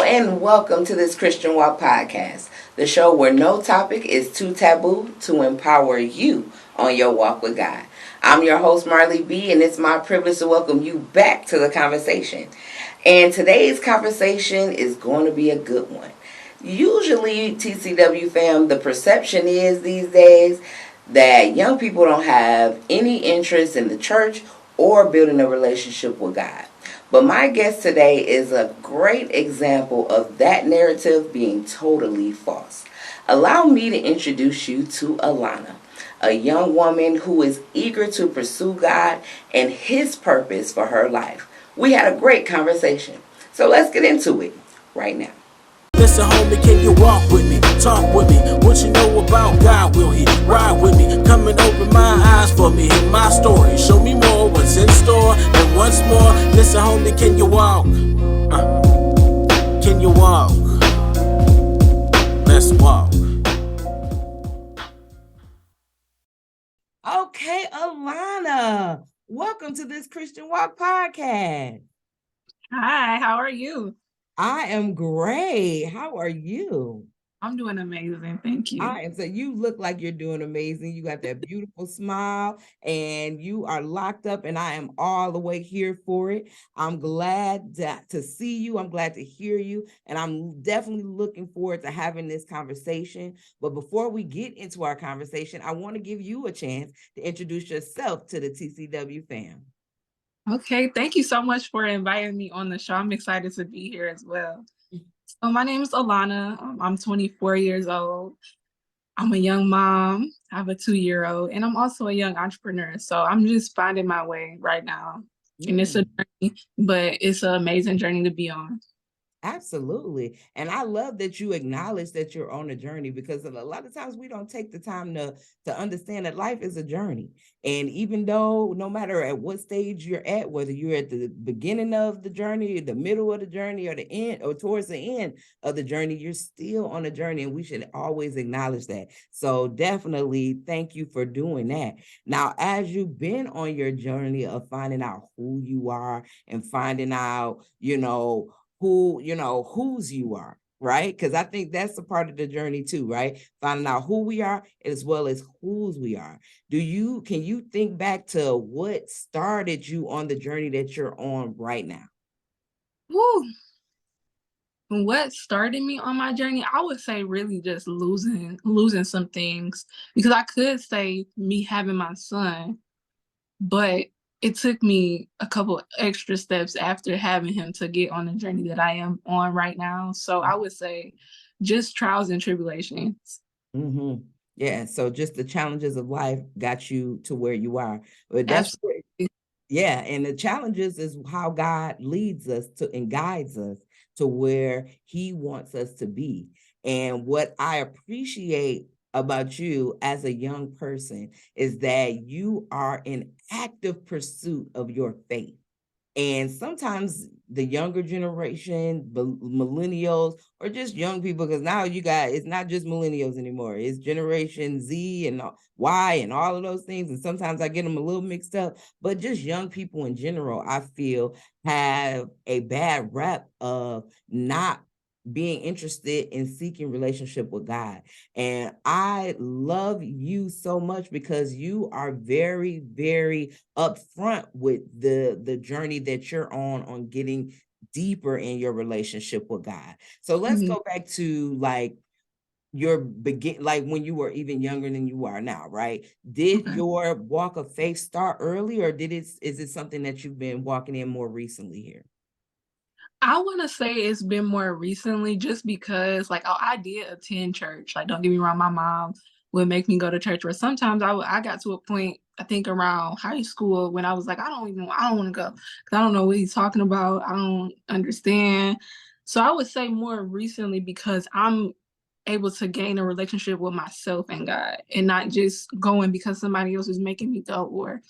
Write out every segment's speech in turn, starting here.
and welcome to this Christian Walk podcast, the show where no topic is too taboo to empower you on your walk with God. I'm your host, Marley B, and it's my privilege to welcome you back to the conversation. And today's conversation is going to be a good one. Usually, TCW fam, the perception is these days that young people don't have any interest in the church or building a relationship with God. But my guest today is a great example of that narrative being totally false. Allow me to introduce you to Alana, a young woman who is eager to pursue God and His purpose for her life. We had a great conversation, so let's get into it right now. Listen, homie, can you walk with me? Talk with me. What you know about God? Will He ride with me? Come and open my eyes for me. Hear my story. Show me more what's in store. And once more, listen, homie, can you walk? Can you walk? Let's walk. Okay, Alana, welcome to this Christian Walk podcast. Hi, how are you? I am great. How are you? I'm doing amazing. Thank you. So you look like you're doing amazing. You got that beautiful smile and you are locked up, and I am all the way here for it. I'm glad to see you. I'm glad to hear you. And I'm definitely looking forward to having this conversation. But before we get into our conversation, I want to give you a chance to introduce yourself to the TCW fam. Okay, thank you so much for inviting me on the show. I'm excited to be here as well. So my name is Alana. I'm 24 years old. I'm a young mom. I have a 2-year-old, and I'm also a young entrepreneur. So I'm just finding my way right now. And it's a journey, but it's an amazing journey to be on. Absolutely. And I love that you acknowledge that you're on a journey, because a lot of times we don't take the time to understand that life is a journey. And even though no matter at what stage you're at, whether you're at the beginning of the journey, the middle of the journey, or the end, or towards the end of the journey, you're still on a journey, and we should always acknowledge that. So definitely thank you for doing that. Now, as you've been on your journey of finding out who you are and finding out, whose you are, right? Because I think that's a part of the journey too, right? Finding out who we are as well as whose we are. Can you think back to what started you on the journey that you're on right now? Woo. What started me on my journey, I would say really just losing some things, because I could say me having my son, but it took me a couple extra steps after having him to get on the journey that I am on right now. So I would say just trials and tribulations. Mm-hmm. Yeah. So just the challenges of life got you to where you are. But that's Absolutely. Yeah. And the challenges is how God leads us to and guides us to where He wants us to be. And what I appreciate about you as a young person is that you are in active pursuit of your faith. And sometimes the younger generation, millennials, or just young people, because now it's not just millennials anymore. It's Generation Z and Y and all of those things. And sometimes I get them a little mixed up. But just young people in general, I feel, have a bad rap of not being interested in seeking relationship with God. And I love you so much because you are very, very upfront with the journey that you're on getting deeper in your relationship with God. So let's go back to like when you were even younger than you are now, right? Did your walk of faith start early, or is it something that you've been walking in more recently here? I want to say it's been more recently, just because I did attend church. Like, don't get me wrong, my mom would make me go to church, where sometimes I got to a point, I think around high school, when I was like, I don't want to go, because I don't know what he's talking about. I don't understand. So I would say more recently, because I'm able to gain a relationship with myself and God, and not just going because somebody else is making me go, or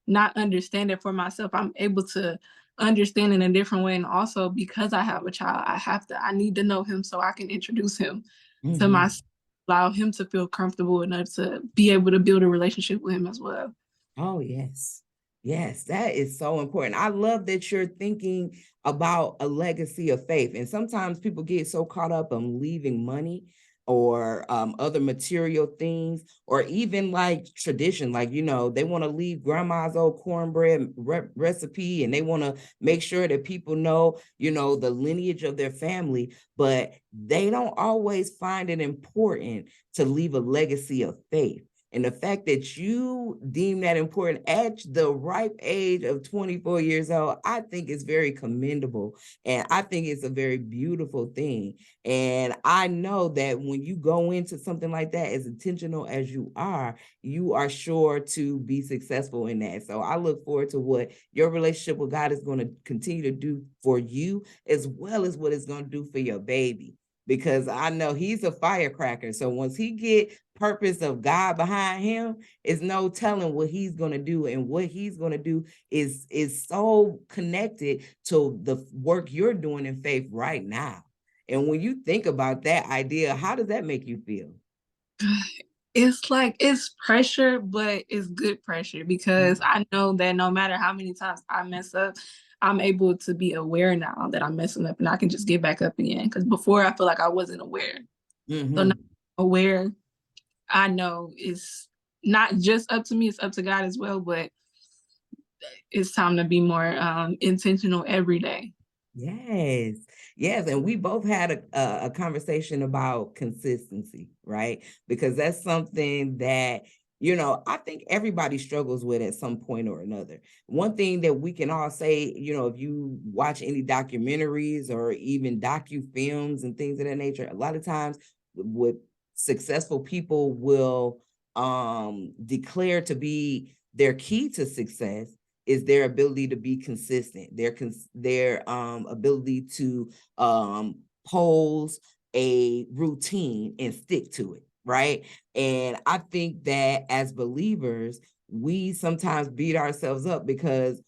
not understanding for myself. I'm able to understand in a different way. And also, because I have a child, I need to know him so I can introduce him to myself, allow him to feel comfortable enough to be able to build a relationship with him as well. Oh, yes. Yes, that is so important. I love that you're thinking about a legacy of faith. And sometimes people get so caught up on leaving money or other material things, or even like tradition. Like, they want to leave grandma's old cornbread recipe, and they want to make sure that people know, the lineage of their family, but they don't always find it important to leave a legacy of faith. And the fact that you deem that important at the ripe age of 24 years old, I think is very commendable. And I think it's a very beautiful thing. And I know that when you go into something like that, as intentional as you are sure to be successful in that. So I look forward to what your relationship with God is going to continue to do for you, as well as what it's going to do for your baby. Because I know he's a firecracker. So once he get purpose of God behind him, is no telling what he's going to do. And what he's going to do is so connected to the work you're doing in faith right now. And when you think about that idea, how does that make you feel? It's like, it's pressure, but it's good pressure, because I know that no matter how many times I mess up, I'm able to be aware now that I'm messing up, and I can just get back up again. Because before, I feel like I wasn't aware. So now I'm aware, I know it's not just up to me, it's up to God as well, but it's time to be more intentional every day. Yes. Yes. And we both had a conversation about consistency, right? Because that's something that, I think everybody struggles with at some point or another. One thing that we can all say, if you watch any documentaries or even docu-films and things of that nature, a lot of times what successful people will declare to be their key to success is their ability to be consistent, their ability to pose a routine and stick to it, right? And I think that as believers, we sometimes beat ourselves up because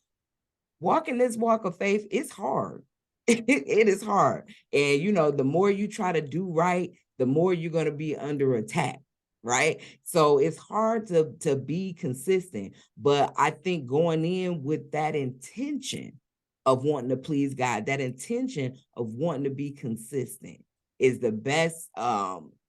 walking this walk of faith is hard. It is hard. And, the more you try to do right, the more you're going to be under attack. Right. So it's hard to be consistent. But I think going in with that intention of wanting to please God, that intention of wanting to be consistent is the best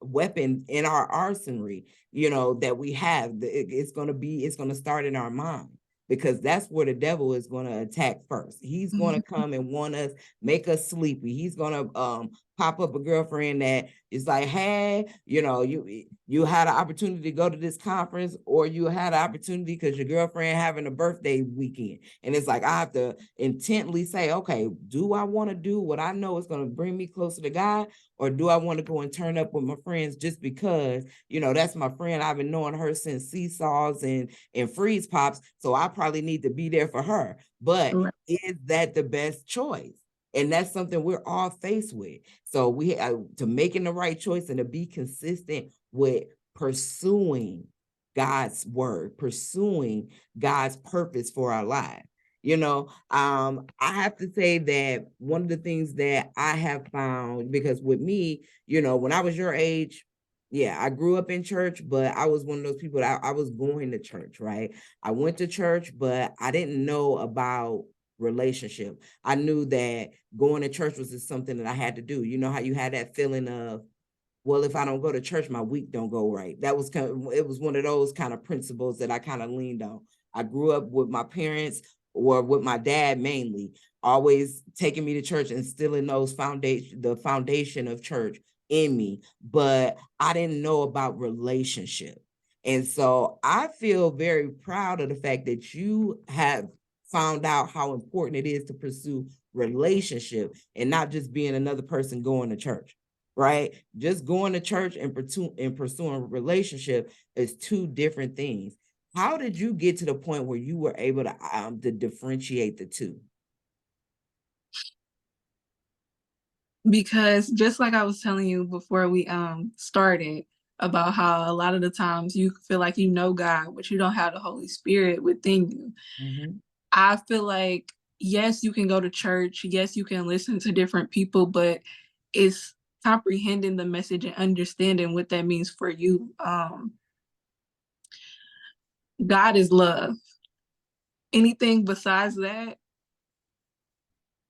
weapon in our arsenal, that we have. It's going to start in our mind, because that's where the devil is going to attack first. He's going to come and make us sleepy. He's going to pop up a girlfriend that is like, hey, you had an opportunity to go to this conference, or you had an opportunity because your girlfriend having a birthday weekend. And it's like, I have to intently say, okay, do I want to do what I know is going to bring me closer to God? Or do I want to go and turn up with my friends just because, that's my friend. I've been knowing her since seesaws and freeze pops. So I probably need to be there for her. But is that the best choice? And that's something we're all faced with. So we have to making the right choice and to be consistent with pursuing God's word, pursuing God's purpose for our lives. I have to say that one of the things that I have found, because with me, when I was your age, yeah, I grew up in church, but I was one of those people that I was going to church, right? I went to church, but I didn't know about relationship. I knew that going to church was just something that I had to do. You know how you had that feeling of, well, if I don't go to church, my week don't go right. That was it was one of those kind of principles that I kind of leaned on. I grew up with my parents, or with my dad mainly, always taking me to church, instilling the foundation of church in me, but I didn't know about relationship. And so I feel very proud of the fact that you have found out how important it is to pursue relationship and not just being another person going to church, right? Just going to church and pursuing relationship is two different things. How did you get to the point where you were able to differentiate the two? Because just like I was telling you before we started, about how a lot of the times you feel like you know God, but you don't have the Holy Spirit within you. I feel like, yes, you can go to church, yes, you can listen to different people, but it's comprehending the message and understanding what that means for you. God is love. anything besides that,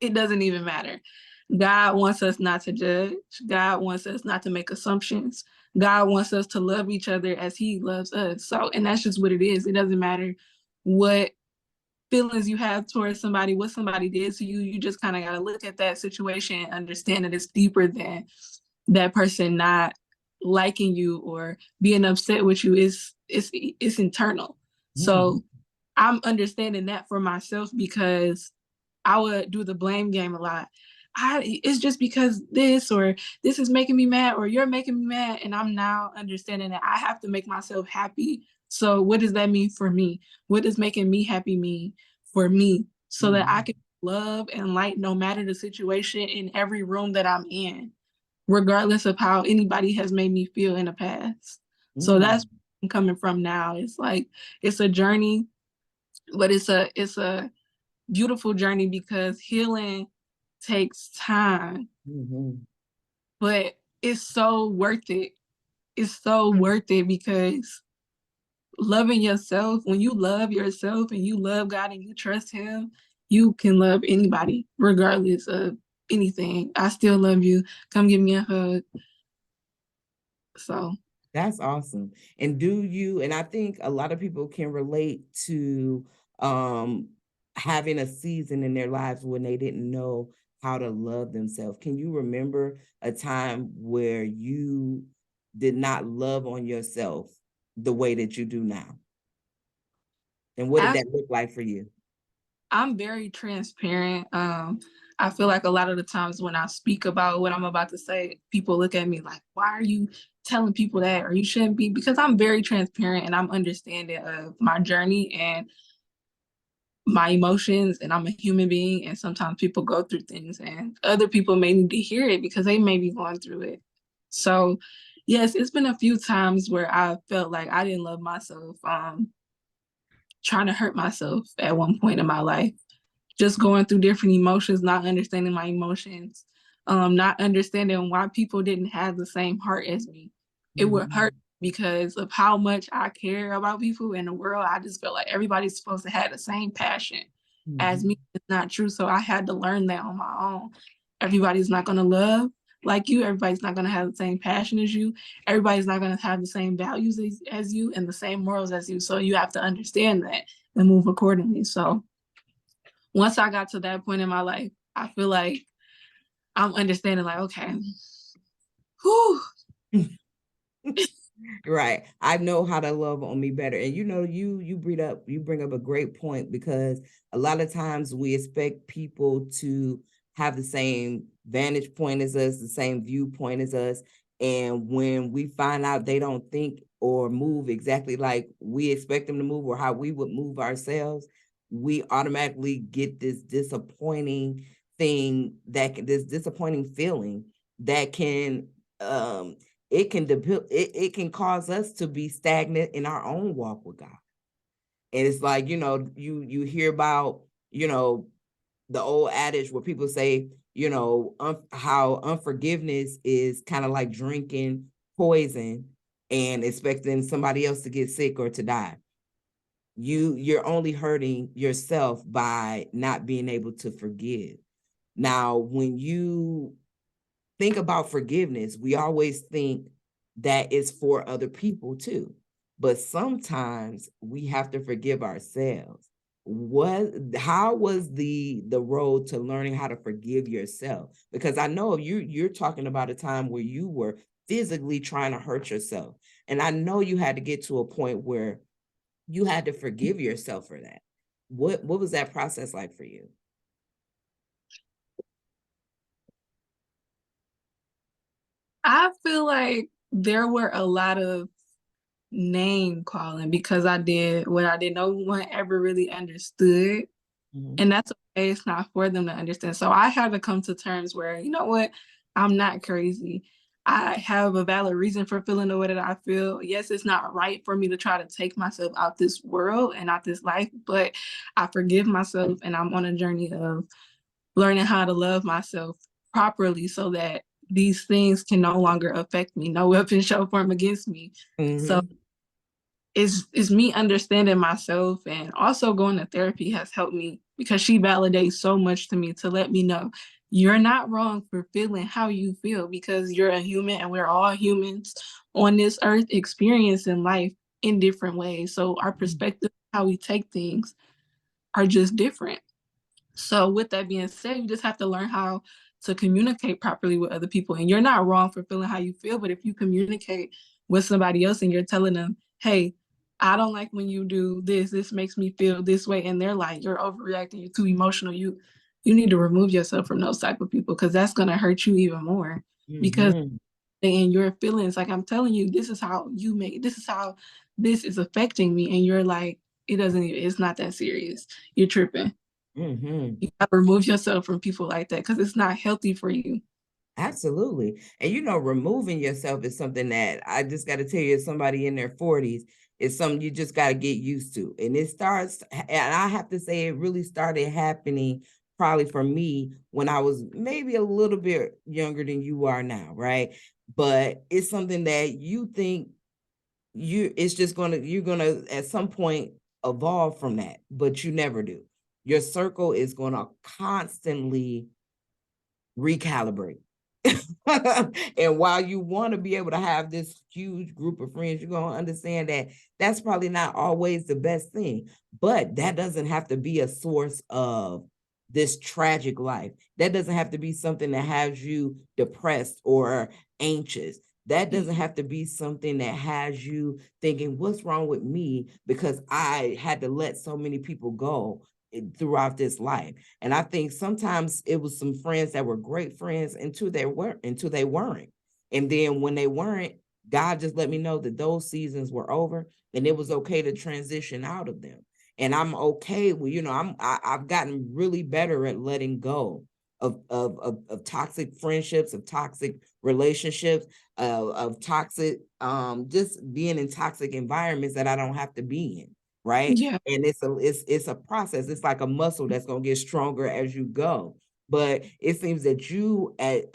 it doesn't even matter. God wants us not to judge. God wants us not to make assumptions. God wants us to love each other as he loves us. So, and that's just what it is. It doesn't matter what feelings you have towards somebody, what somebody did to you. You just kind of got to look at that situation and understand that it's deeper than that person not liking you or being upset with you. It's internal. So I'm understanding that for myself, because I would do the blame game a lot. It's just because this, or this is making me mad, or you're making me mad. And I'm now understanding that I have to make myself happy. So what does that mean for me? What does making me happy mean for me? So that I can love and light no matter the situation in every room that I'm in, regardless of how anybody has made me feel in the past. So that's where I'm coming from now. It's like, it's a journey, but it's a beautiful journey, because healing takes time, but it's so worth it. It's so worth it, because loving yourself, when you love yourself and you love God and you trust him, you can love anybody regardless of anything. I still love you. Come give me a hug. So that's awesome. And I think a lot of people can relate to having a season in their lives when they didn't know how to love themselves. Can you remember a time where you did not love on yourself the way that you do now? And what did that look like for you? I'm very transparent. I feel like a lot of the times when I speak about what I'm about to say, people look at me like, why are you telling people that? Or you shouldn't be, because I'm very transparent and I'm understanding of my journey and my emotions, and I'm a human being, and sometimes people go through things and other people may need to hear it because they may be going through it. So yes, it's been a few times where I felt like I didn't love myself, trying to hurt myself at one point in my life, just going through different emotions, not understanding my emotions, not understanding why people didn't have the same heart as me. It would hurt because of how much I care about people in the world. I just felt like everybody's supposed to have the same passion as me. It's not true. So I had to learn that on my own. Everybody's not going to love like you. Everybody's not going to have the same passion as you. Everybody's not going to have the same values as you and the same morals as you. So you have to understand that and move accordingly. So once I got to that point in my life, I feel like I'm understanding, like, okay, whew. Right. I know how to love on me better. And you bring up a great point, because a lot of times we expect people to have the same vantage point as us, the same viewpoint as us. And when we find out they don't think or move exactly like we expect them to move or how we would move ourselves, we automatically get this disappointing feeling that can it can cause us to be stagnant in our own walk with God. And it's like, you hear about, the old adage where people say, how unforgiveness is kind of like drinking poison and expecting somebody else to get sick or to die. You're only hurting yourself by not being able to forgive. Now, when you think about forgiveness, we always think that it's for other people too. But sometimes we have to forgive ourselves. How was the road to learning how to forgive yourself? Because I know you're talking about a time where you were physically trying to hurt yourself. And I know you had to get to a point where you had to forgive yourself for that. What was that process like for you? I feel like there were a lot of name calling because I did what I did. No one ever really understood. And that's okay. It's not for them to understand. So I had to come to terms where, you know what, I'm not crazy. I have a valid reason for feeling the way that I feel. Yes, it's not right for me to try to take myself out this world and out this life, but I forgive myself and I'm on a journey of learning how to love myself properly so that these things can no longer affect me. No weapon shall form against me. So it's me understanding myself, and also going to therapy has helped me because she validates so much to me to let me know you're not wrong for feeling how you feel because you're a human and we're all humans on this earth experiencing life in different ways. So our perspective, how we take things are just different. So with that being said, you just have to learn how to communicate properly with other people. And you're not wrong for feeling how you feel, but if you communicate with somebody else and you're telling them, hey, I don't like when you do this, this makes me feel this way, and they're like, you're overreacting, you're too emotional, you need to remove yourself from those type of people because that's going to hurt you even more. Because Mhm. in your feelings, like I'm telling you, this is how this is affecting me, and you're like, it's not that serious, you're tripping. Mhm. You gotta remove yourself from people like that because it's not healthy for you. Absolutely. And removing yourself is something that I just got to tell you, as somebody in their 40s, is something you just got to get used to. And it starts, and I have to say, it really started happening probably for me when I was maybe a little bit younger than you are now, right? But it's something that you think it's just you're gonna at some point evolve from that, but you never do. Your circle is gonna constantly recalibrate. And while you want to be able to have this huge group of friends, you're going to understand that that's probably not always the best thing, but that doesn't have to be a source of this tragic life. That doesn't have to be something that has you depressed or anxious. That doesn't have to be something that has you thinking, what's wrong with me because I had to let so many people go throughout this life. And I think sometimes it was some friends that were great friends until they weren't. And then when they weren't, God just let me know that those seasons were over and it was okay to transition out of them. And I'm okay with, I've gotten really better at letting go of toxic friendships, of toxic relationships, of toxic, just being in toxic environments that I don't have to be in. Right. Yeah. And it's a process. It's like a muscle that's going to get stronger as you go. But it seems that you at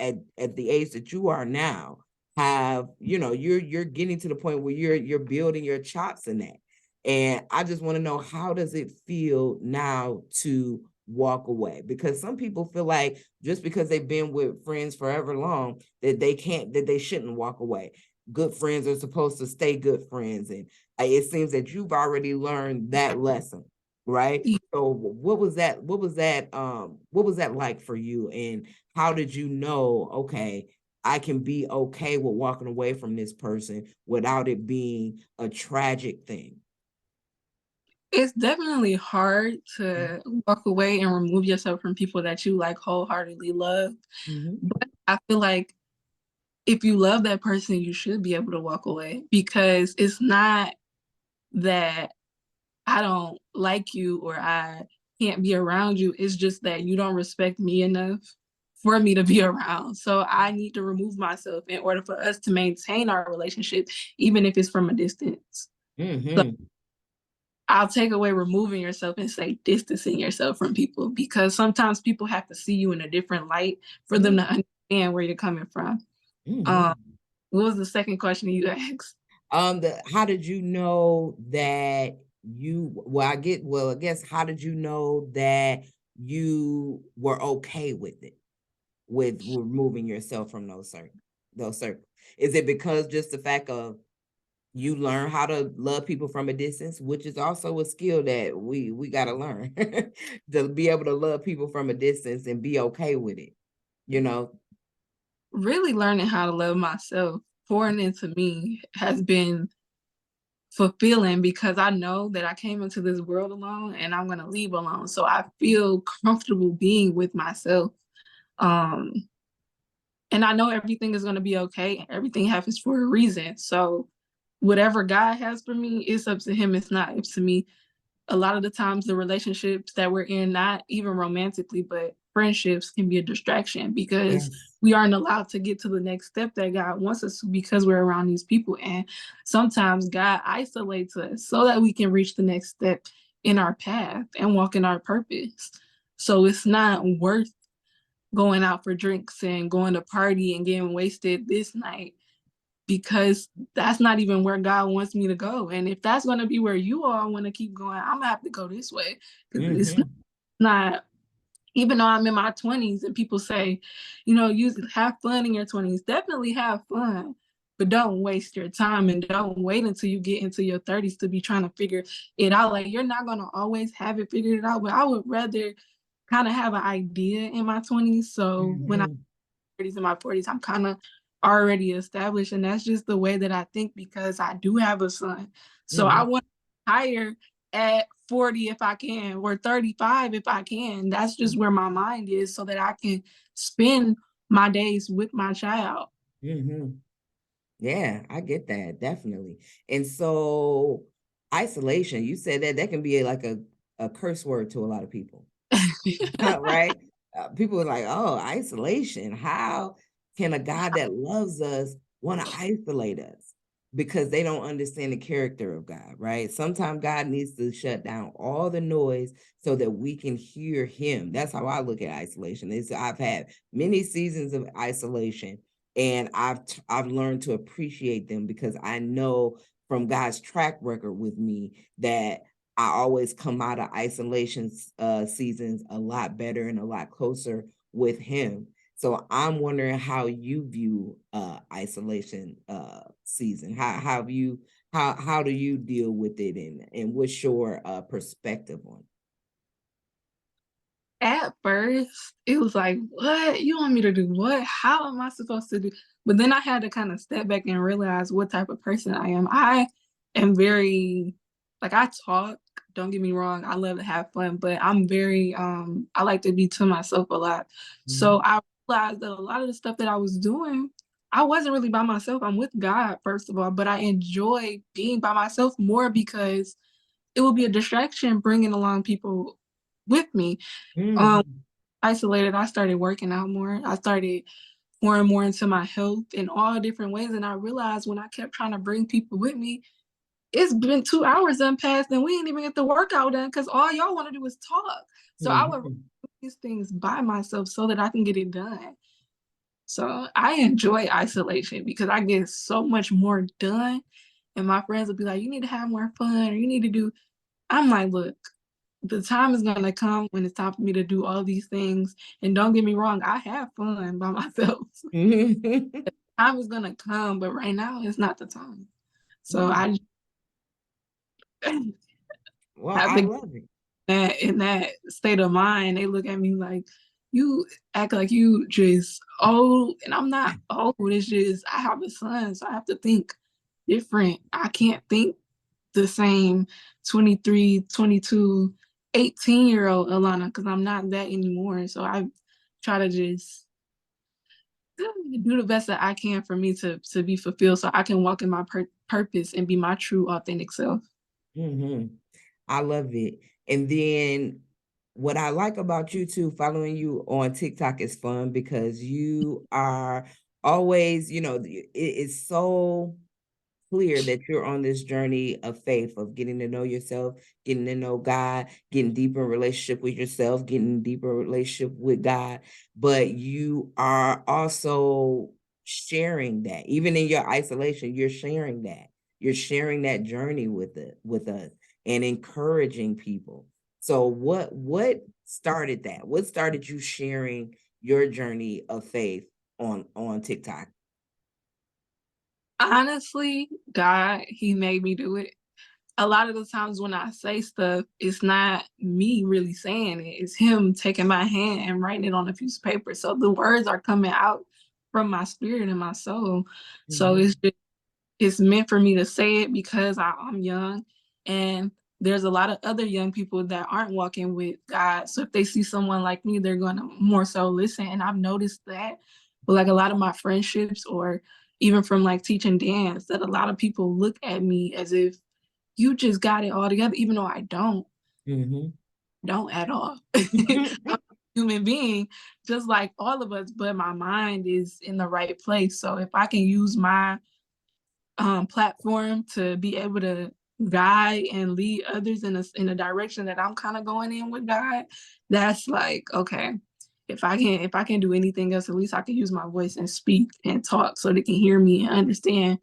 the age that you are now have, you're getting to the point where you're building your chops in that. And I just want to know, how does it feel now to walk away? Because some people feel like just because they've been with friends forever long that they shouldn't walk away. Good friends are supposed to stay good friends. And it seems that you've already learned that lesson, right? So what was that like for you? And how did you know, okay, I can be okay with walking away from this person without it being a tragic thing? It's definitely hard to walk away and remove yourself from people that you like wholeheartedly love. Mm-hmm. But I feel like if you love that person, you should be able to walk away because it's not that I don't like you or I can't be around you. It's just that you don't respect me enough for me to be around. So I need to remove myself in order for us to maintain our relationship, even if it's from a distance. So Mm-hmm. I'll take away removing yourself and say distancing yourself from people because sometimes people have to see you in a different light for them to understand where you're coming from. Mm-hmm. What was the second question you asked? How did you know that I guess how did you know that you were okay with it, with removing yourself from those circles? Is it because just the fact of you learn how to love people from a distance, which is also a skill that we got to learn to be able to love people from a distance and be okay with it, you know? Really learning how to love myself, pouring into me has been fulfilling because I know that I came into this world alone and I'm going to leave alone. So I feel comfortable being with myself. Um, and I know everything is going to be okay and everything happens for a reason. So whatever God has for me, it's up to him. It's not up to me. A lot of the times the relationships that we're in, not even romantically, but friendships can be a distraction because Yes. we aren't allowed to get to the next step that God wants us to because we're around these people. And sometimes God isolates us so that we can reach the next step in our path and walk in our purpose. So it's not worth going out for drinks and going to party and getting wasted this night because that's not even where God wants me to go. And if that's going to be where you all want to keep going, I'm gonna have to go this way, because it's not, even though I'm in my 20s and people say, you have fun in your 20s, definitely have fun, but don't waste your time and don't wait until you get into your 30s to be trying to figure it out. Like, you're not going to always have it figured out, but I would rather kind of have an idea in my 20s. So when I'm 30s and my 40s, I'm kind of already established. And that's just the way that I think, because I do have a son. So I want to retire at 40 if I can, or 35 if I can. That's just where my mind is, so that I can spend my days with my child. Yeah, I get that, definitely. And so isolation, you said that can be like a curse word to a lot of people. Right? People are like, oh, isolation. How can a God that loves us want to isolate us? Because they don't understand the character of God, right? Sometimes God needs to shut down all the noise so that we can hear him. That's how I look at isolation. I've had many seasons of isolation, and I've learned to appreciate them, because I know from God's track record with me that I always come out of isolation seasons a lot better and a lot closer with him. So I'm wondering how you view isolation season. How do you deal with it, and what's your perspective on it? At first, it was like, what? You want me to do what? How am I supposed to do? But then I had to kind of step back and realize what type of person I am. I am very, like, I talk, don't get me wrong, I love to have fun, but I'm very, I like to be to myself a lot. So I realized that a lot of the stuff that I was doing, I wasn't really by myself. I'm with God, first of all, but I enjoy being by myself more, because it will be a distraction bringing along people with me. Isolated, I started working out more. I started more and more into my health in all different ways. And I realized when I kept trying to bring people with me, it's been 2 hours done passed and we ain't even get the workout done, because all y'all want to do is talk. So I would do these things by myself so that I can get it done. So I enjoy isolation because I get so much more done. And my friends will be like, you need to have more fun, or you need to do. I'm like, look, the time is gonna come when it's time for me to do all these things. And don't get me wrong, I have fun by myself. Time is gonna come, but right now it's not the time. So I Well, have I to love it. that in that state of mind. They look at me like, you act like you just old, and I'm not old. It's just I have a son, so I have to think different. I can't think the same 23, 22, 18-year-old Alana, because I'm not that anymore. So I try to just do the best that I can for me to be fulfilled, so I can walk in my purpose and be my true authentic self. I love it. And then what I like about you too, following you on TikTok is fun, because you are always, it's so clear that you're on this journey of faith, of getting to know yourself, getting to know God, getting deeper in relationship with yourself, getting deeper relationship with God. But you are also sharing that. Even in your isolation, you're sharing that. You're sharing that journey with us and encouraging people. So what started that? What started you sharing your journey of faith on TikTok? Honestly, God, he made me do it. A lot of the times when I say stuff, it's not me really saying it. It's him taking my hand and writing it on a piece of paper. So the words are coming out from my spirit and my soul. So it's meant for me to say it because I'm young, and there's a lot of other young people that aren't walking with God. So if they see someone like me, they're going to more so listen. And I've noticed that, but like a lot of my friendships, or even from like teaching dance, that a lot of people look at me as if you just got it all together, even though I don't. Don't at all. I'm a human being, just like all of us, but my mind is in the right place. So if I can use my platform to be able to guide and lead others in a direction that I'm kind of going in with God, that's like, okay, if I can't do anything else, at least I can use my voice and speak and talk so they can hear me and understand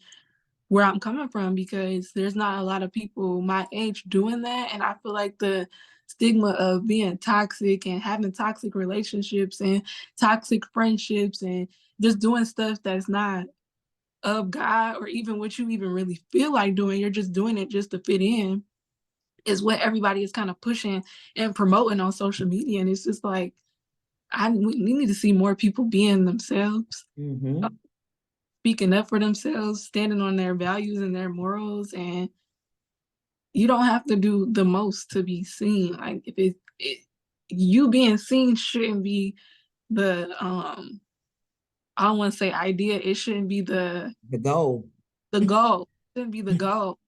where I'm coming from, because there's not a lot of people my age doing that. And I feel like the stigma of being toxic and having toxic relationships and toxic friendships and just doing stuff that's not of God or even what you even really feel like doing, you're just doing it just to fit in, is what everybody is kind of pushing and promoting on social media. And it's just like, we need to see more people being themselves, Mhm. speaking up for themselves, standing on their values and their morals. And you don't have to do the most to be seen. Like if you being seen shouldn't be the I don't want to say idea. It shouldn't be the The goal. goal. It shouldn't be the goal.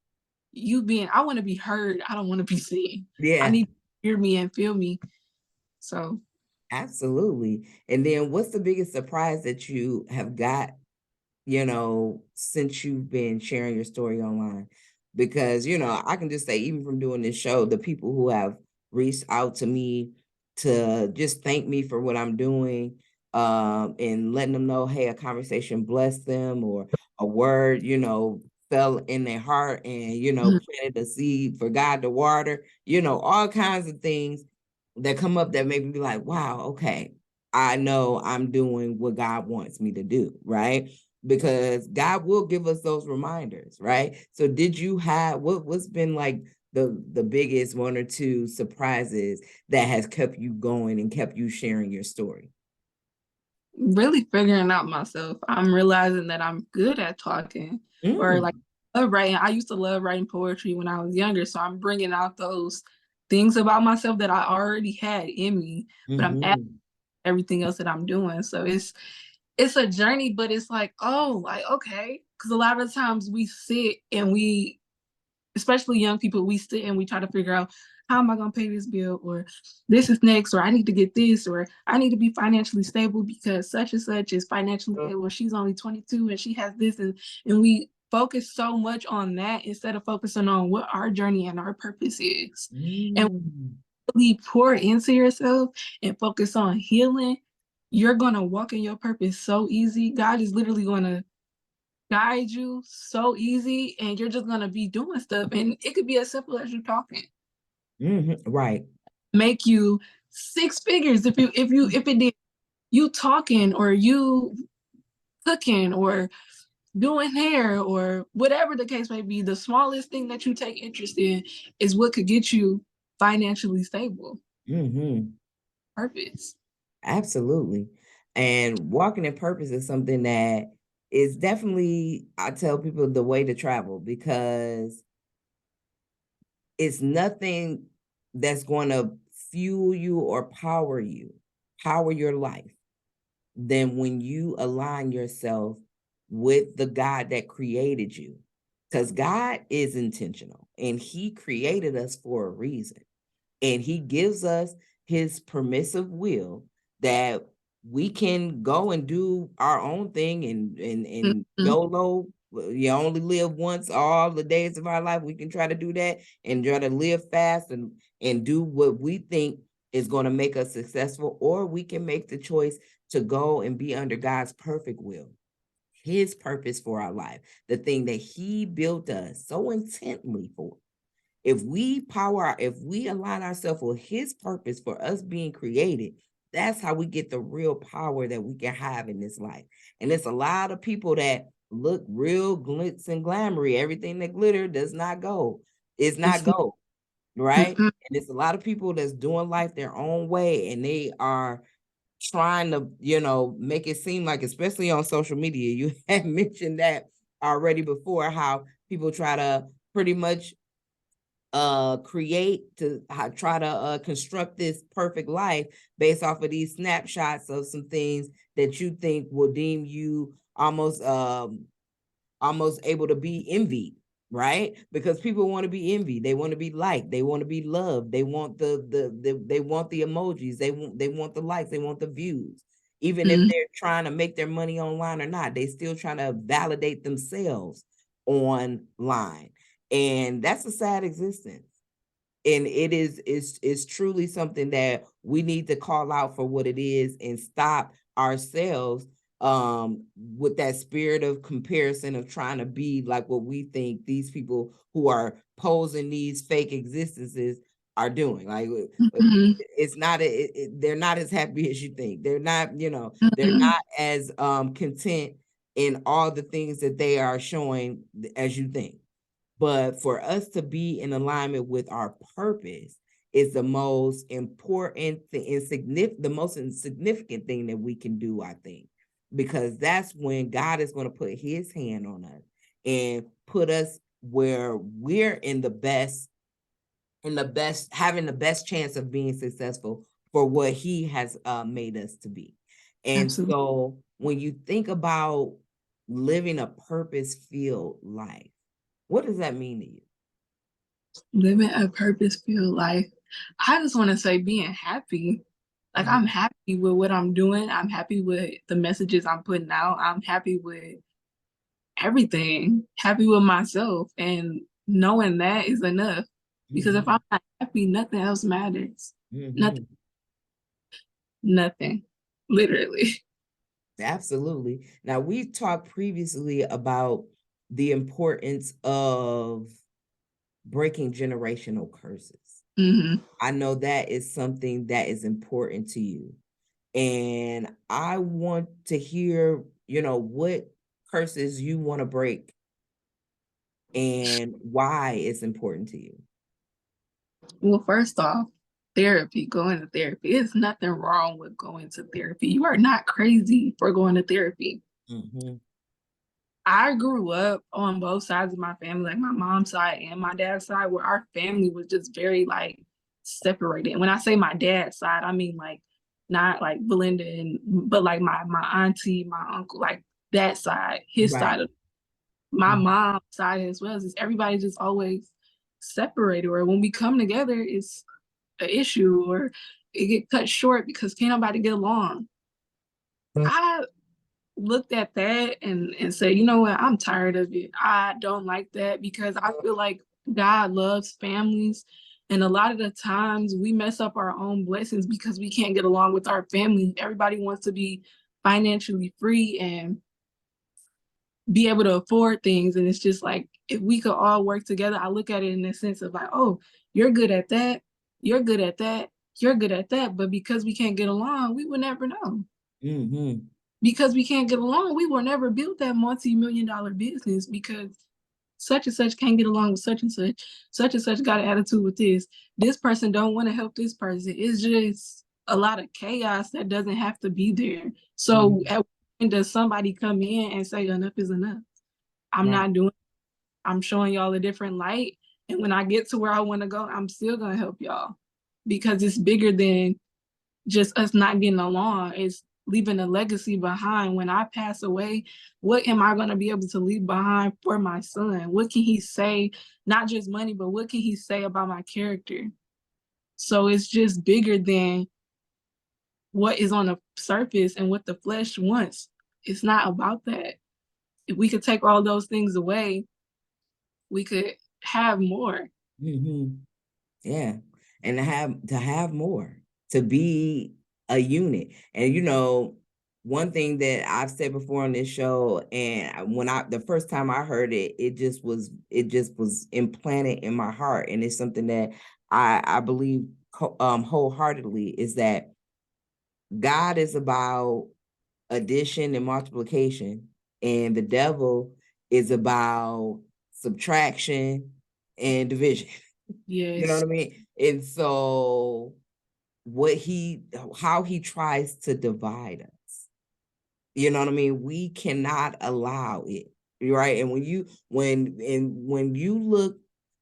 I want to be heard. I don't want to be seen. I Yeah, need to hear me and feel me. So absolutely. And then what's the biggest surprise that you have got, since you've been sharing your story online? Because, I can just say, even from doing this show, the people who have reached out to me to just thank me for what I'm doing, and letting them know, hey, a conversation blessed them, or a word, fell in their heart and, planted a seed for God to water, all kinds of things that come up that make me be like, wow, okay, I know I'm doing what God wants me to do, right? Because God will give us those reminders, right? So did you have what's been like the biggest one or two surprises that has kept you going and kept you sharing your story? really figuring out myself. I'm realizing that I'm good at talking, or like Mm. love writing. I used to love writing poetry when I was younger, so I'm bringing out those things about myself that I already had in me, but I'm adding Mhm. everything else that I'm doing. So it's a journey, but it's like, oh, like okay, because a lot of times we sit and especially young people, we sit and we try to figure out, how am I going to pay this bill, or this is next, or I need to get this, or I need to be financially stable because such and such is financially stable. She's only 22 and she has this, and we focus so much on that instead of focusing on what our journey and our purpose is. And Mm. really pour into yourself and focus on healing, you're going to walk in your purpose so easy. God is literally going to guide you so easy, and you're just gonna be doing stuff, and it could be as simple as you talking. Mhm. Right. Make you six figures if it did, you talking or you cooking or doing hair or whatever the case may be. The smallest thing that you take interest in is what could get you financially stable. Mhm. Purpose. Absolutely. And walking in purpose is something that is definitely, I tell people, the way to travel, because it's nothing that's going to fuel you or power your life, than when you align yourself with the God that created you. Because God is intentional and He created us for a reason. And He gives us His permissive will that we can go and do our own thing, and Mhm. YOLO. You only live once all the days of our life. We can try to do that and try to live fast and do what we think is going to make us successful, or we can make the choice to go and be under God's perfect will, His purpose for our life, the thing that He built us so intently for. If we align ourselves with His purpose for us being created, that's how we get the real power that we can have in this life. And there's a lot of people that look real glitz and glamoury. Everything that glitter does not go. It's not It's gold, right? mhm. And it's a lot of people that's doing life their own way, and they are trying to, make it seem like, especially on social media, you had mentioned that already before, how people try to pretty much create to try to construct this perfect life based off of these snapshots of some things that you think will deem you almost able to be envied, right? Because people want to be envied, they want to be liked, they want to be loved, they want they want the emojis, they want the likes, they want the views. Even if Mhm. they're trying to make their money online or not, they still trying to validate themselves online. And that's a sad existence. And it is truly something that we need to call out for what it is and stop ourselves with that spirit of comparison of trying to be like what we think these people who are posing these fake existences are doing. Like Mhm. it's not they're not as happy as you think. They're not, they're Mhm. not as content in all the things that they are showing as you think. But for us to be in alignment with our purpose is the most important thing, the most insignificant thing that we can do, I think, because that's when God is going to put his hand on us and put us where we're in the best, having the best chance of being successful for what he has made us to be. And Absolutely. so when you think about living a purpose-filled life, what does that mean to you? Living a purpose-filled life. I just want to say being happy. Like, I'm happy with what I'm doing. I'm happy with the messages I'm putting out. I'm happy with everything, happy with myself. And knowing that is enough. Because if I'm not happy, nothing else matters. Nothing, Mhm. nothing, literally. Absolutely. Now, we talked previously about the importance of breaking generational curses. Hmm. I know that is something that is important to you. And I want to hear, what curses you want to break and why it's important to you. Well, first off, therapy, going to therapy. There's nothing wrong with going to therapy. You are not crazy for going to therapy. Mm-hmm. I grew up on both sides of my family, like my mom's side and my dad's side, where our family was just very like separated. And when I say my dad's side, I mean like not like Belinda but like my auntie, my uncle, like that side, his Right. side of my Mhm. mom's side as well. Is everybody just always separated, or when we come together, it's an issue or it get cut short because can't nobody get along. I looked at that and said, you know what, I'm tired of it. I don't like that because I feel like God loves families. And a lot of the times we mess up our own blessings because we can't get along with our family. Everybody wants to be financially free and be able to afford things. And it's just like, if we could all work together, I look at it in the sense of like, oh, you're good at that. You're good at that. You're good at that. But because we can't get along, we will never know. Mm-hmm. Because we can't get along, we will never build that multi-million-dollar business because such and such can't get along with such and such. Such and such got an attitude with this. This person don't want to help this person. It's just a lot of chaos that doesn't have to be there. So Mm-hmm. at when does somebody come in and say enough is enough? I'm Right. not doing it. I'm showing y'all a different light. And when I get to where I want to go, I'm still gonna help y'all because it's bigger than just us not getting along. It's leaving a legacy behind. When I pass away, what am I going to be able to leave behind for my son? What can he say? Not just money, but what can he say about my character? So it's just bigger than what is on the surface and what the flesh wants. It's not about that. If we could take all those things away, we could have more. Mm-hmm. Yeah. And to have more, to be a unit. And one thing that I've said before on this show, and the first time I heard it, it just was implanted in my heart. And it's something that I believe wholeheartedly, is that God is about addition and multiplication, and the devil is about subtraction and division. You know what Yes. I mean? And so how he tries to divide us, you know what I mean? We cannot allow it, right? And when you look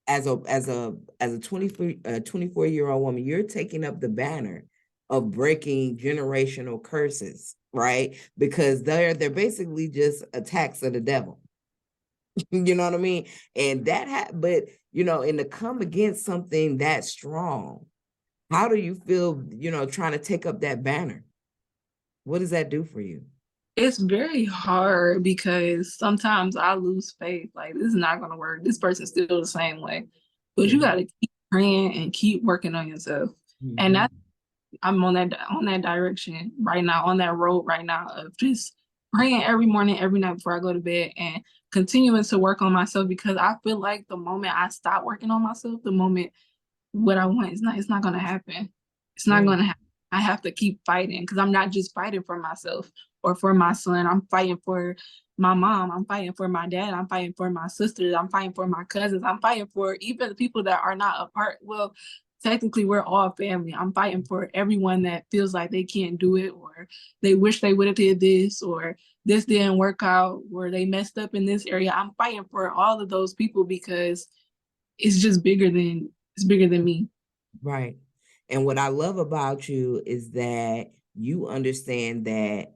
as a 24-year-old woman, you're taking up the banner of breaking generational curses, right? Because they're basically just attacks of the devil. You know what I mean? And but and to come against something that strong, how do you feel, trying to take up that banner? What does that do for you? It's very hard because sometimes I lose faith. Like, this is not going to work. This person's still the same way. But you got Mhm. to praying and keep working on yourself. And that's I'm on that direction right now, on that road right now of just praying every morning, every night before I go to bed, and continuing to work on myself, because I feel like the moment I stop working on myself, the moment what I want is it's not gonna happen. It's not gonna happen. I have to keep fighting, because I'm not just fighting for myself or for my son. I'm fighting for my mom. I'm fighting for my dad. I'm fighting for my sisters. I'm fighting for my cousins. I'm fighting for even the people that are not a part. Well, technically, we're all family. I'm fighting for everyone that feels like they can't do it, or they wish they would have did this, or this didn't work out, or they messed up in this area. I'm fighting for all of those people, because it's just bigger than me. Right. And what I love about you is that you understand that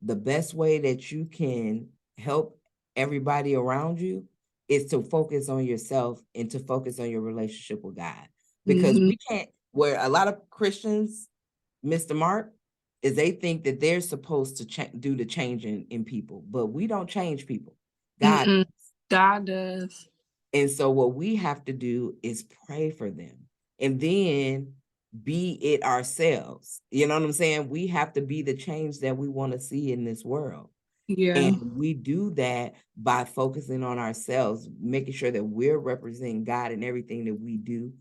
the best way that you can help everybody around you is to focus on yourself and to focus on your relationship with God. Because we can't, where a lot of Christians miss the mark, is they think that they're supposed to do the changing in people, but we don't change people. God does. And so what we have to do is pray for them and then be it ourselves. You know what I'm saying? We have to be the change that we want to see in this world. Yeah. And we do that by focusing on ourselves, making sure that we're representing God in everything that we do.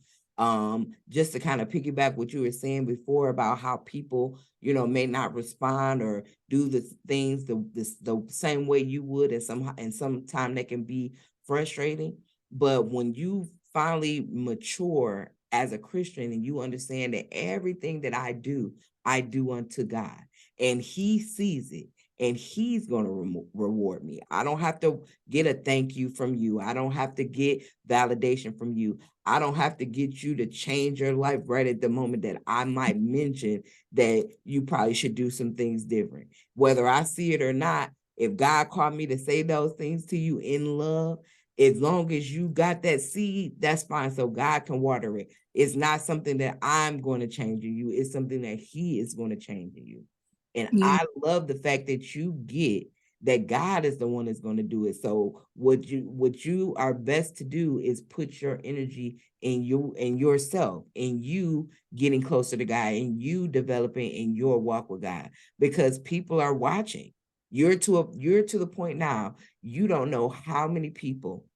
Just to kind of piggyback what you were saying before about how people, may not respond or do the things the same way you would, and sometimes they can be frustrating. But when you finally mature as a Christian and you understand that everything that I do unto God, and He sees it, and He's going to reward me. I don't have to get a thank you from you. I don't have to get validation from you. I don't have to get you to change your life right at the moment that I might mention that you probably should do some things different. Whether I see it or not, if God called me to say those things to you in love, as long as you got that seed, that's fine. So God can water it. It's not something that I'm going to change in you. It's something that He is going to change in you. And I love the fact that you get that God is the one that's going to do it. So what you are best to do is put your energy in you and yourself, and you getting closer to God, and you developing in your walk with God, because people are watching. You're to the point now, you don't know how many people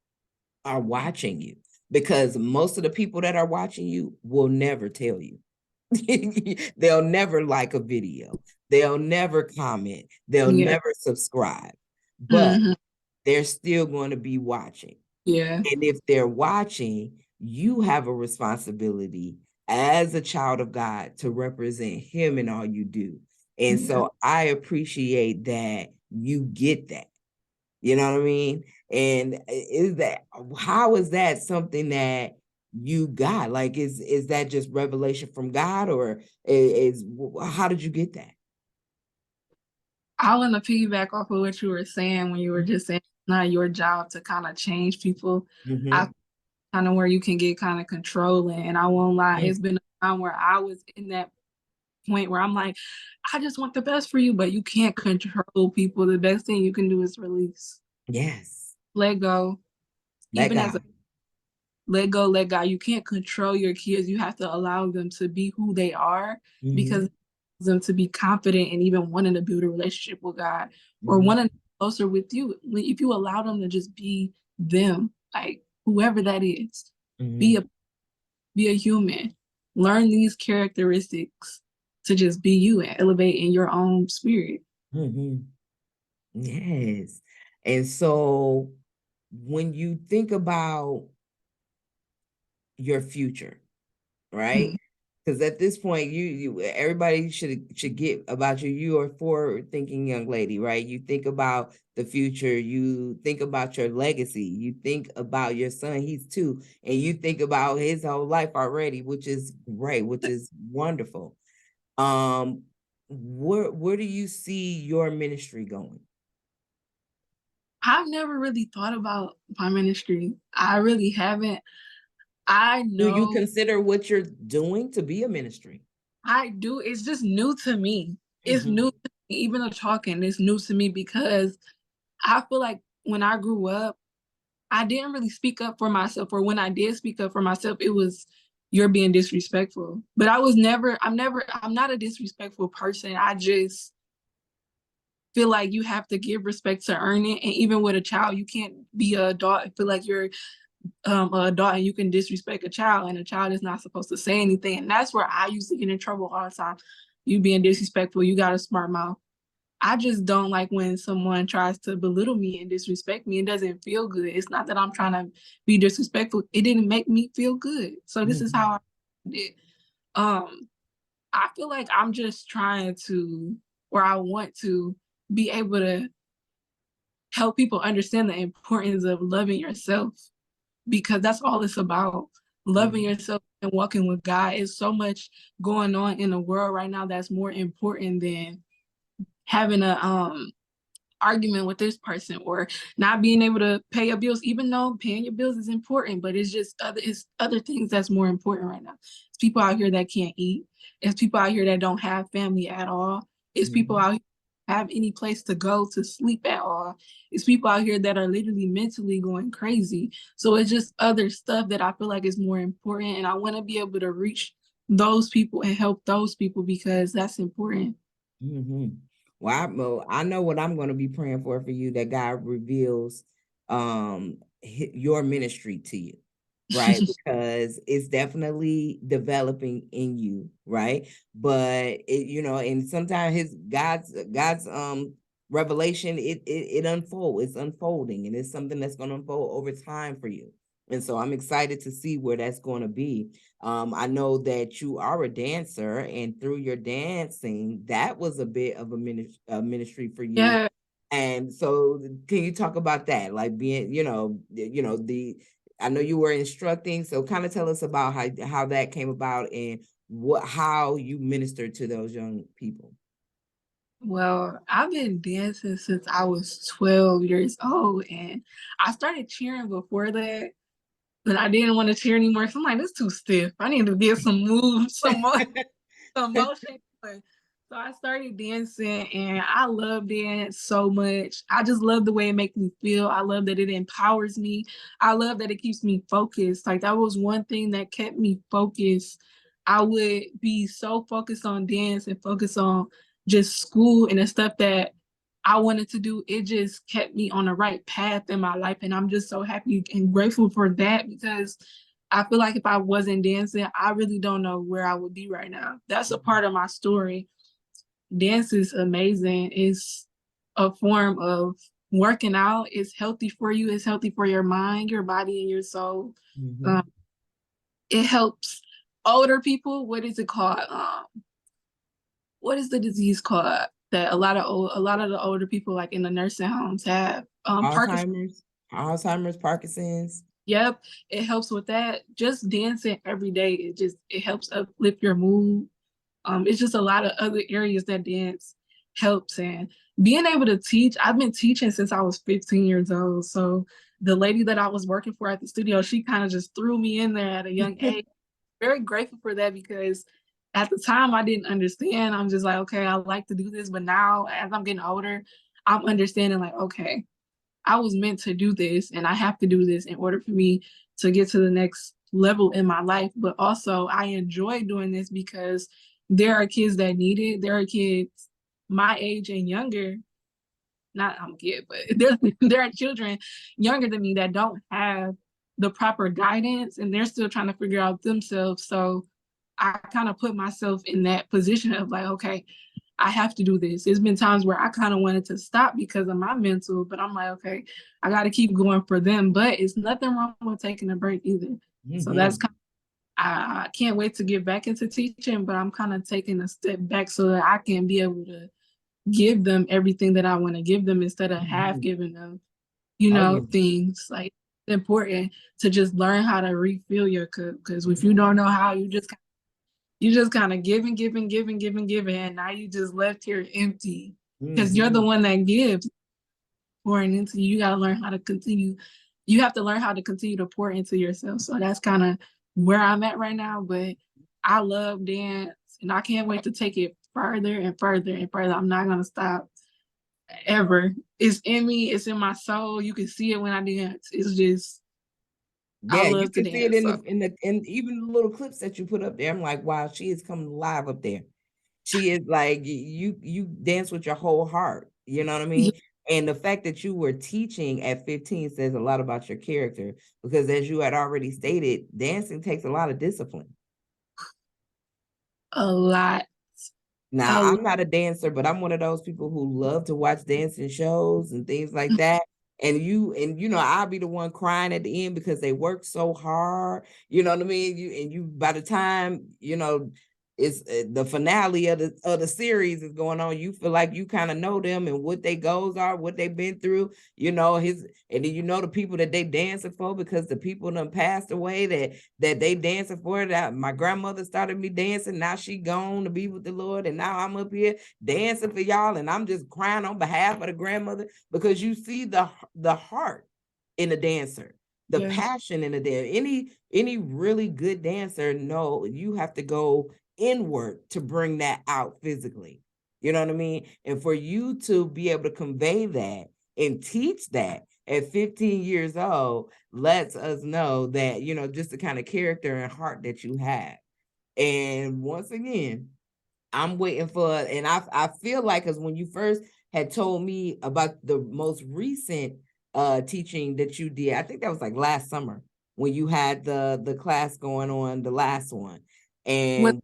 are watching you, because most of the people that are watching you will never tell you. They'll never like a video. They'll never comment. They'll never subscribe, but they're still going to be watching. Yeah. And if they're watching, you have a responsibility as a child of God to represent Him in all you do. And so I appreciate that you get that. You know what I mean? And how is that something that you got? Like, is that just revelation from God, or how did you get that? I want to piggyback off of what you were saying when you were just saying it's not your job to kind of change people. I kind of where you can get kind of controlling, and I won't lie, it's been a time where I was in that point where I'm like, I just want the best for you, but you can't control people. The best thing you can do is release. Yes. Let go. Let go, let God. You can't control your kids. You have to allow them to be who they are, because them to be confident and even wanting to build a relationship with God, or wanting to be closer with you. If you allow them to just be them, like whoever that is, be a human, learn these characteristics to just be you and elevate in your own spirit. Yes. And so when you think about your future, right? Because at this point, you everybody should get about you. You are a forward-thinking young lady, right? You think about the future. You think about your legacy. You think about your son. He's 2, and you think about his whole life already, which is great, which is wonderful. Where do you see your ministry going? I've never really thought about my ministry. I really haven't. I know. Do you consider what you're doing to be a ministry? I do. It's just new to me. It's new to me. Even the talking is new to me, because I feel like when I grew up, I didn't really speak up for myself, or when I did speak up for myself, it was, you're being disrespectful. But I'm not a disrespectful person. I just feel like you have to give respect to earn it. And even with a child, you can't be an adult and feel like you're an adult and you can disrespect a child, and a child is not supposed to say anything. And that's where I used to get in trouble all the time. You being disrespectful, you got a smart mouth. I just don't like when someone tries to belittle me and disrespect me. It doesn't feel good. It's not that I'm trying to be disrespectful. It didn't make me feel good. So this is how I did. I feel like I'm just trying to, or I want to be able to help people understand the importance of loving yourself, because that's all it's about. Loving yourself and walking with God. Is so much going on in the world right now that's more important than having a argument with this person, or not being able to pay your bills, even though paying your bills is important, but it's other things that's more important right now. It's people out here that can't eat. It's people out here that don't have family at all. It's people out here that have any place to go to sleep at all. It's people out here that are literally mentally going crazy. So it's just other stuff that I feel like is more important, and I want to be able to reach those people and help those people, because that's important. Well, I know what I'm going to be praying for you, that God reveals your ministry to you, right? Because it's definitely developing in you, right? But and sometimes God's revelation, it unfolds, it's unfolding, and it's something that's going to unfold over time for you. And so I'm excited to see where that's going to be. I know that you are a dancer, and through your dancing, that was a bit of a ministry for you. Yeah. And so can you talk about that? Like being, I know you were instructing, so kind of tell us about how that came about and how you ministered to those young people. Well, I've been dancing since I was 12 years old, and I started cheering before that, but I didn't want to cheer anymore. So I'm like, this is too stiff. I need to get some moves, some motion. So I started dancing, and I love dance so much. I just love the way it makes me feel. I love that it empowers me. I love that it keeps me focused. Like, that was one thing that kept me focused. I would be so focused on dance and focused on just school and the stuff that I wanted to do. It just kept me on the right path in my life. And I'm just so happy and grateful for that, because I feel like if I wasn't dancing, I really don't know where I would be right now. That's a part of my story. Dance is amazing. It's a form of working out. It's healthy for you. It's healthy for your mind, your body, and your soul. It helps older people. What is it called? What is the disease called that a lot of the older people, like in the nursing homes, have? Alzheimer's, Parkinson's. Yep, it helps with that. Just dancing every day, it helps uplift your mood. It's just a lot of other areas that dance helps. And being able to teach, I've been teaching since I was 15 years old. So the lady that I was working for at the studio, she kind of just threw me in there at a young age. Very grateful for that, because at the time I didn't understand. I'm just like, okay, I like to do this. But now as I'm getting older, I'm understanding, like, okay, I was meant to do this, and I have to do this in order for me to get to the next level in my life. But also I enjoy doing this because there are kids that need it. There are kids my age and younger. Not I'm a kid, but there are children younger than me that don't have the proper guidance, and they're still trying to figure out themselves. So I kind of put myself in that position of like, okay, I have to do this. There's been times where I kind of wanted to stop because of my mental, but I'm like, okay, I got to keep going for them. But it's nothing wrong with taking a break either. So that's kind of, I can't wait to get back into teaching, but I'm kind of taking a step back so that I can be able to give them everything that I want to give them, instead of half giving them, things. Like, it's important to just learn how to refill your cup, because if you don't know how, you just kind of giving, and now you just left here empty, because you're the one that gives. Pouring into you, you got to learn how to continue. You have to learn how to continue to pour into yourself. So that's kind of where I'm at right now. But I love dance, and I can't wait to take it further and further and further. I'm not gonna stop. ever. It's in me, it's in my soul. You can see it when I dance. It's just, I Yeah, you love to can see it dance. So in even the little clips that you put up there. I'm like, wow, she is coming alive up there. She is like, you dance with your whole heart. You know what I yeah, mean? And the fact that you were teaching at 15 says a lot about your character, because as you had already stated, dancing takes a lot of discipline. a lot. Now, A lot. I'm not a dancer, but I'm one of those people who love to watch dancing shows and things like that. And you know, I'll be the one crying at the end because they work so hard. You know what I mean? You by the time, you know, it's the finale of the series is going on, you feel like you kind of know them and what their goals are, what they've been through, you know, and then you know the people that they dancing for, because the people done passed away that they dancing for. That my grandmother started me dancing, now she gone to be with the Lord, and now I'm up here dancing for y'all, and I'm just crying on behalf of the grandmother, because you see the heart in a dancer, the Yeah. passion in a dancer. Any really good dancer know you have to go inward to bring that out physically. You know what I mean? And for you to be able to convey that and teach that at 15 years old lets us know that, you know, just the kind of character and heart that you have. And once again, I'm waiting for, and I feel like, because when you first had told me about the most recent teaching that you did, I think that was like last summer when you had the class going on, the last one. What And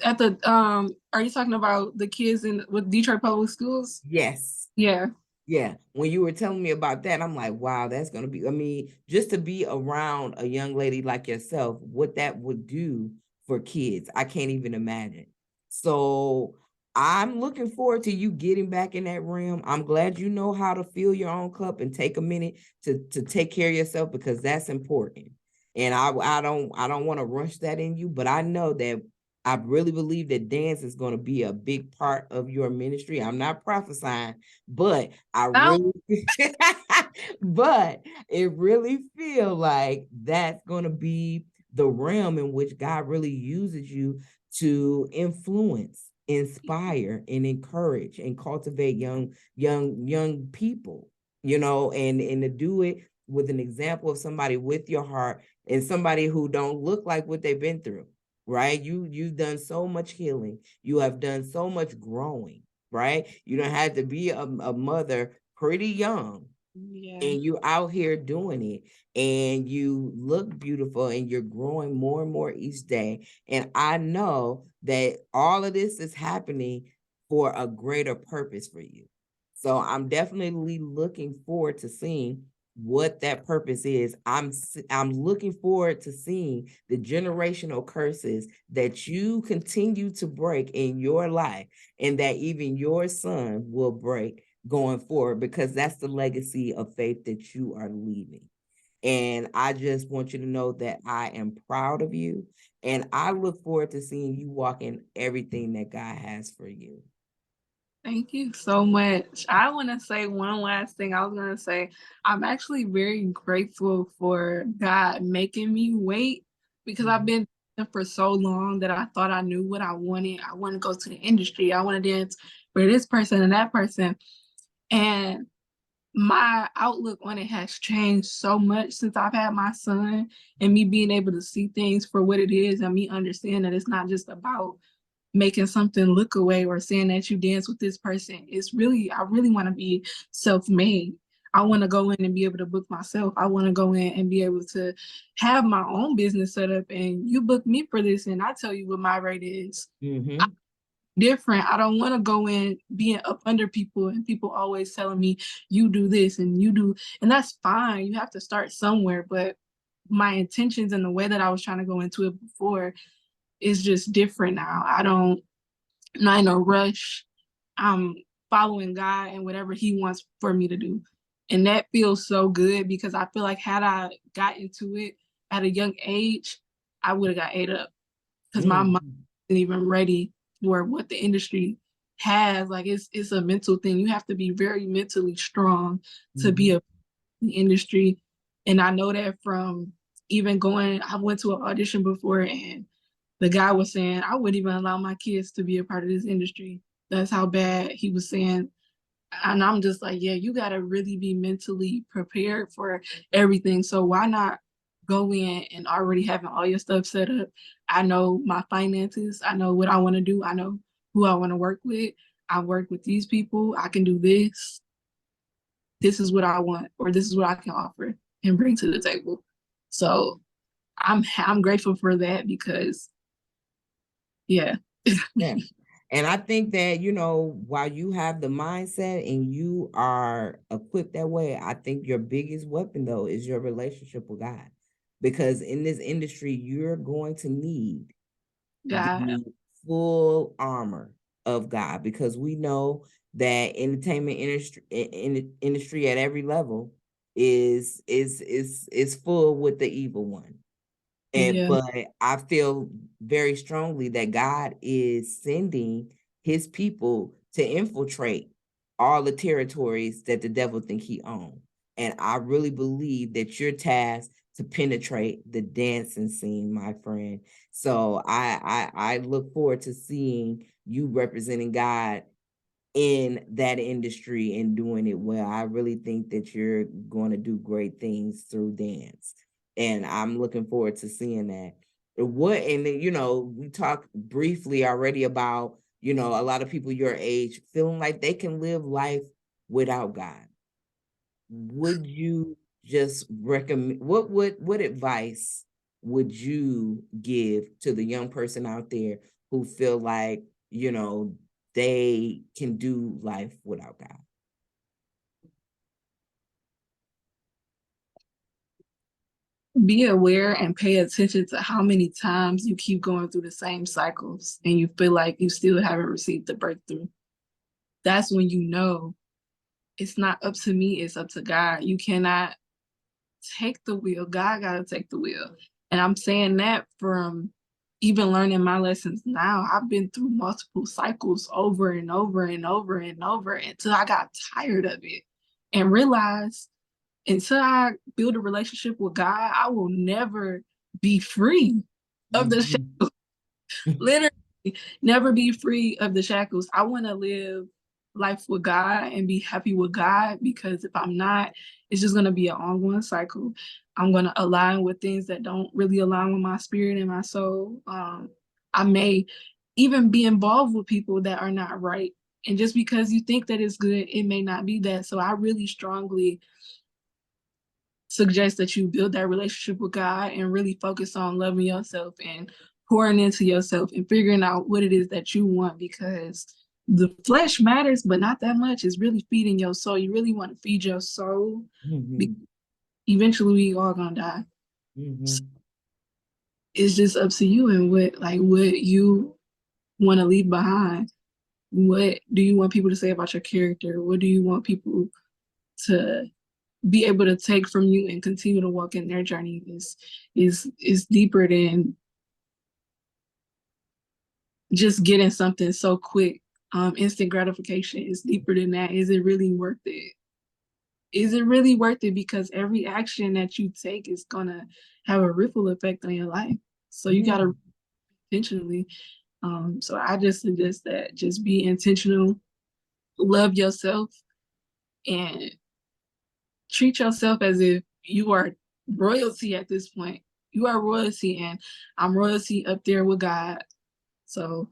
at the are you talking about the kids in with Detroit Public Schools? yes, Yeah. yeah, when you were telling me about that, I'm like, wow, that's going to be, I mean, just to be around a young lady like yourself, what that would do for kids, I can't even imagine. So I'm looking forward to you getting back in that realm. I'm glad you know how to fill your own cup and take a minute to take care of yourself, because that's important. And I don't want to rush that in you, but I know that I really believe that dance is going to be a big part of your ministry. I'm not prophesying, but I Now, really, but it really feel like that's going to be the realm in which God really uses you to influence, inspire, and encourage and cultivate young people, you know, and to do it with an example of somebody with your heart and somebody who don't look like what they've been through, right? You've done so much healing. You have done so much growing, right? You don't have to be a mother pretty young, yeah. and you out here doing it, and you look beautiful, and you're growing more and more each day. And I know that all of this is happening for a greater purpose for you. So I'm definitely looking forward to seeing what that purpose is. I'm looking forward to seeing the generational curses that you continue to break in your life, and that even your son will break going forward, because that's the legacy of faith that you are leaving. And I just want you to know that I am proud of you, and I look forward to seeing you walk in everything that God has for you. Thank you so much. I want to say one last thing. I was going to say, I'm actually very grateful for God making me wait, because I've been for so long that I thought I knew what I wanted. I want to go to the industry. I want to dance for this person and that person. And my outlook on it has changed so much since I've had my son, and me being able to see things for what it is, and me understand that it's not just about making something look away or saying that you dance with this person. It's really, I really want to be self-made. I want to go in and be able to book myself. I want to go in and be able to have my own business set up, and you book me for this and I tell you what my rate is. Mm-hmm. Different. I don't want to go in being up under people and people always telling me you do this and you do, and that's fine. You have to start somewhere, but my intentions and the way that I was trying to go into it before is just different now. I'm not in a rush. I'm following God and whatever He wants for me to do. And that feels so good, because I feel like had I got into it at a young age, I would have got ate up, because my mind isn't even ready for what the industry has. Like it's a mental thing. You have to be very mentally strong to be a in the industry. And I know that from even going, I went to an audition before, and the guy was saying, I wouldn't even allow my kids to be a part of this industry. That's how bad he was saying And I'm just like, yeah, you got to really be mentally prepared for everything. So why not go in and already having all your stuff set up? I know my finances. I know what I want to do. I know who I want to work with. I work with these people. I can do this. This is what I want, or this is what I can offer and bring to the table. So I'm grateful for that because, yeah. Yeah. And I think that, while you have the mindset and you are equipped that way, I think your biggest weapon, though, is your relationship with God. Because in this industry, you're going to need God, the full armor of God, because we know that entertainment industry at every level is full with the evil one. yeah, But I feel very strongly that God is sending his people to infiltrate all the territories that the devil think he owns. And I really believe that you're tasked to penetrate the dancing scene, my friend. So I look forward to seeing you representing God in that industry and doing it well. I really think that you're going to do great things through dance. And I'm looking forward to seeing that. We talked briefly already about, a lot of people your age feeling like they can live life without God. Would you just recommend, what advice would you give to the young person out there who feel like, they can do life without God? be aware and pay attention to how many times you keep going through the same cycles and you feel like you still haven't received the breakthrough. That's when you know it's not up to me, it's up to God. You cannot take the wheel. God got to take the wheel. And I'm saying that from even learning my lessons now. I've been through multiple cycles over and over and over and over until I got tired of it and realized until I build a relationship with God, I will never be free of the shackles. Literally, never be free of the shackles. I want to live life with God and be happy with God, because if I'm not, it's just going to be an ongoing cycle. I'm going to align with things that don't really align with my spirit and my soul. I may even be involved with people that are not right. And just because you think that it's good, it may not be that. So I really strongly suggest that you build that relationship with God and really focus on loving yourself and pouring into yourself and figuring out what it is that you want, because the flesh matters, but not that much. It's really feeding your soul. You really want to feed your soul. Eventually, we all gonna die. So it's just up to you and what you want to leave behind. What do you want people to say about your character? What do you want people to be able to take from you and continue to walk in their journey? Is deeper than just getting something so quick. Instant gratification is deeper than that. Is it really worth it? Is it really worth it? Because every action that you take is gonna have a ripple effect on your life. So you gotta intentionally. So I just suggest that just be intentional, love yourself, and treat yourself as if you are royalty at this point. You are royalty, and I'm royalty up there with God. So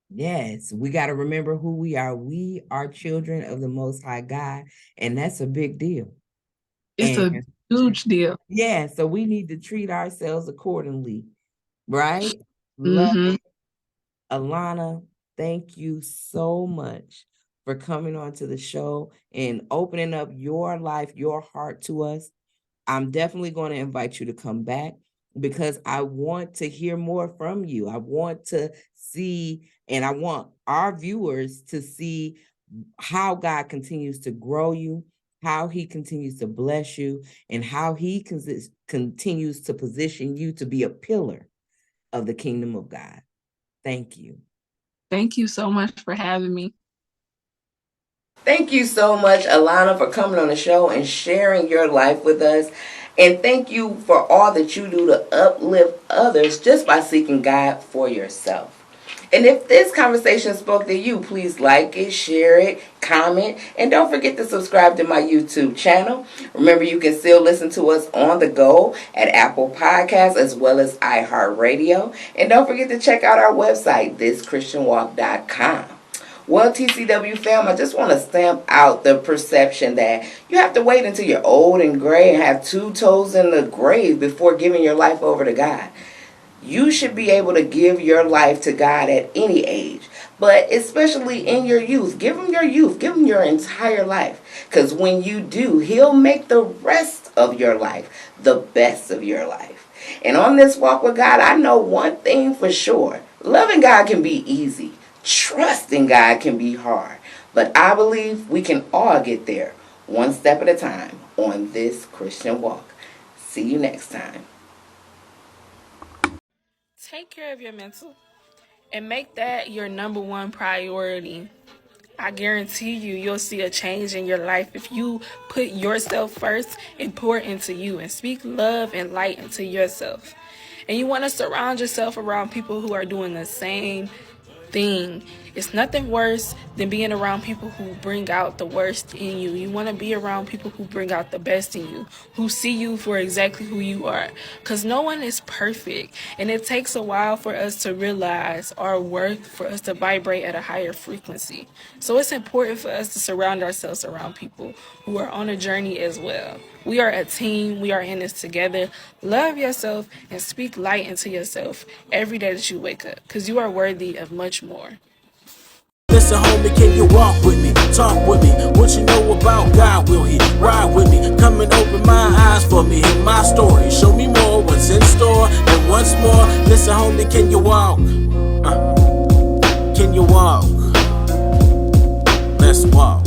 yes, we got to remember who we are. We are children of the Most High God, and that's a big deal. It's a huge deal. Yeah, so we need to treat ourselves accordingly, right? Love it. Alana, thank you so much for coming on to the show and opening up your life, your heart to us. I'm definitely going to invite you to come back, because I want to hear more from you. I want to see, and I want our viewers to see how God continues to grow you, how he continues to bless you, and how he continues to position you to be a pillar of the kingdom of God. Thank you. Thank you so much for having me. Thank you so much, Alana, for coming on the show and sharing your life with us. And thank you for all that you do to uplift others just by seeking God for yourself. And if this conversation spoke to you, please like it, share it, comment, and don't forget to subscribe to my YouTube channel. Remember, you can still listen to us on the go at Apple Podcasts as well as iHeartRadio. And don't forget to check out our website, thischristianwalk.com. Well, TCW fam, I just want to stamp out the perception that you have to wait until you're old and gray and have 2 toes in the grave before giving your life over to God. You should be able to give your life to God at any age, but especially in your youth. Give him your youth. Give him your entire life. Because when you do, he'll make the rest of your life the best of your life. And on this walk with God, I know one thing for sure. Loving God can be easy. Trusting God can be hard. But I believe we can all get there, one step at a time, on this Christian walk. See you next time. Take care of your mental and make that your number one priority. I guarantee you'll see a change in your life if you put yourself first and pour into you and speak love and light into yourself. And you want to surround yourself around people who are doing the same thing. It's nothing worse than being around people who bring out the worst in you. You want to be around people who bring out the best in you, who see you for exactly who you are. Because no one is perfect. And it takes a while for us to realize our worth, for us to vibrate at a higher frequency. So it's important for us to surround ourselves around people who are on a journey as well. We are a team. We are in this together. Love yourself and speak light into yourself every day that you wake up, because you are worthy of much more. Listen, homie, can you walk with me? Talk with me. What you know about God? Will he ride with me? Come and open my eyes for me. Hear my story. Show me more what's in store. And once more, listen, homie, can you walk? Can you walk? Let's walk.